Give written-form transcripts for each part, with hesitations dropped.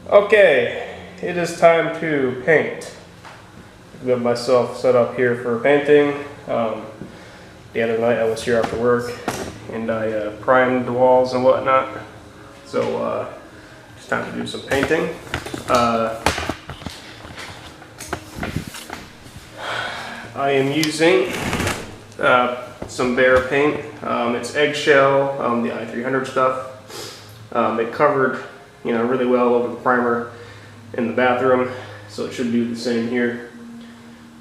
Okay, it is time to paint. I've got myself set up here for painting. The other night I was here after work and I primed the walls and whatnot. So it's time to do some painting. I am using some Bear paint. It's eggshell, the i300 stuff. It covered, really well over the primer in the bathroom, so it should do the same here.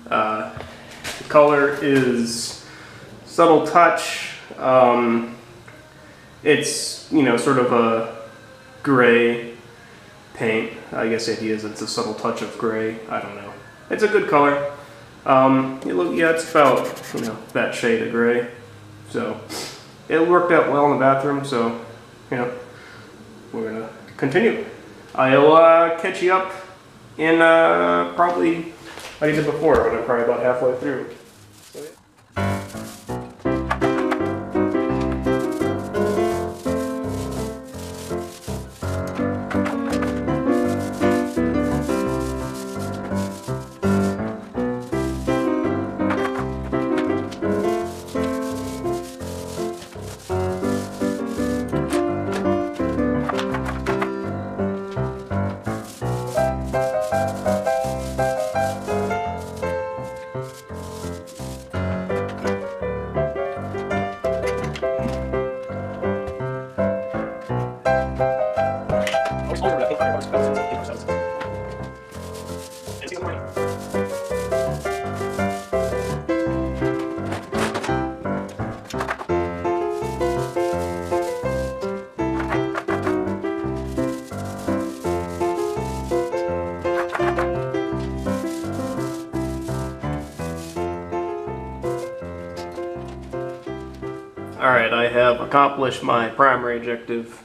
The color is Subtle Touch. It's sort of a gray paint. I guess it is. It's a subtle touch of gray. I don't know. It's a good color. It's about that shade of gray. So it worked out well in the bathroom. So we're gonna continue. I'll catch you up in probably like I did before, when I'm probably about halfway through. So, yeah. Alright, I have accomplished my primary objective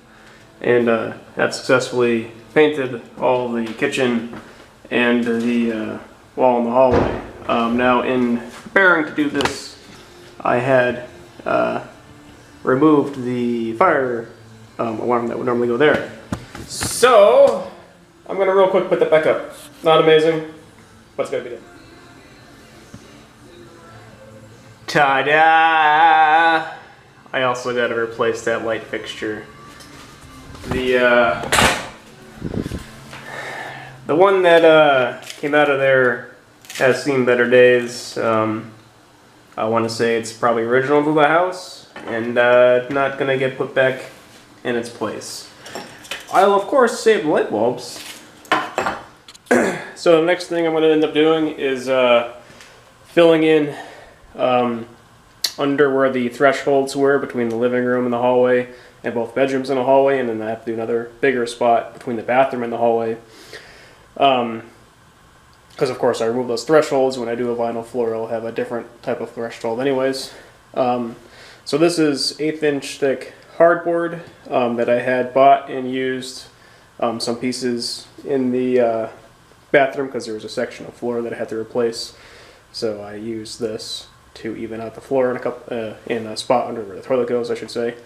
and have successfully painted all the kitchen and the wall in the hallway. Now, in preparing to do this, I had removed the fire alarm that would normally go there. So, I'm going to real quick put that back up. Not amazing, but it's going to be done. Ta-da! I also got to replace that light fixture. The one that came out of there has seen better days. I want to say it's probably original to the house and not going to get put back in its place. I'll of course save the light bulbs. So the next thing I'm going to end up doing is filling in under where the thresholds were between the living room and the hallway, and both bedrooms in the hallway, and then I have to do another bigger spot between the bathroom and the hallway. Because of course I remove those thresholds. When I do a vinyl floor, I'll have a different type of threshold anyways. So this is 1/8 inch thick hardboard that I had bought and used some pieces in the bathroom because there was a section of floor that I had to replace. So I used this to even out the floor in a spot under where the toilet goes, I should say.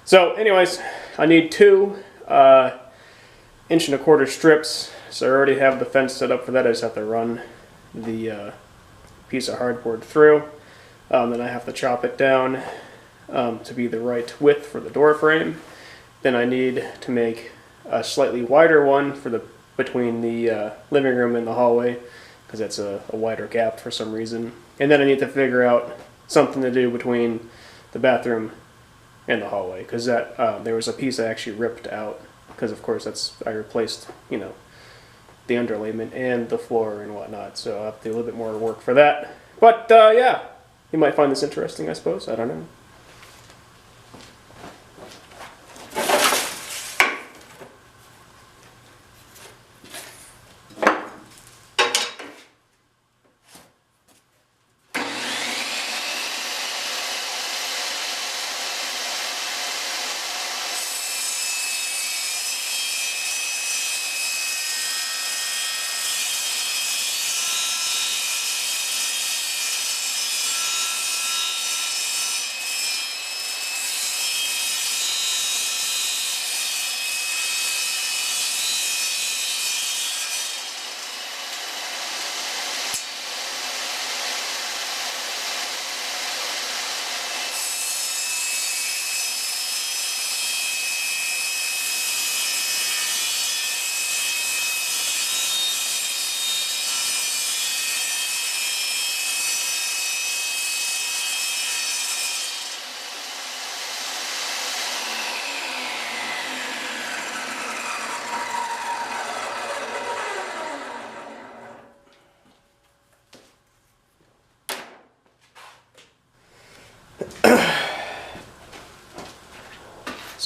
So anyways, I need 2 1 1/4 strips. So I already have the fence set up for that. I just have to run the piece of hardboard through. Then I have to chop it down to be the right width for the door frame. Then I need to make a slightly wider one for between the living room and the hallway, because that's a wider gap for some reason. And then I need to figure out something to do between the bathroom and the hallway, because there was a piece I actually ripped out, because of course I replaced the underlayment and the floor and whatnot, so I'll have to do a little bit more work for that. But yeah, you might find this interesting, I suppose. I don't know.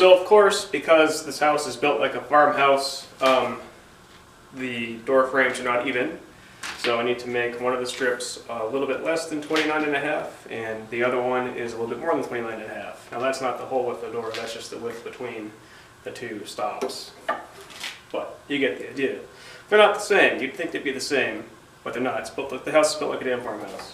So of course, because this house is built like a farmhouse, the door frames are not even. So I need to make one of the strips a little bit less than 29.5, and the other one is a little bit more than 29.5. Now that's not the whole width of the door, that's just the width between the two stops. But you get the idea. They're not the same. You'd think they'd be the same, but they're not. It's built like, the house is built like a damn farmhouse.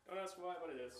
Don't ask why, but it is.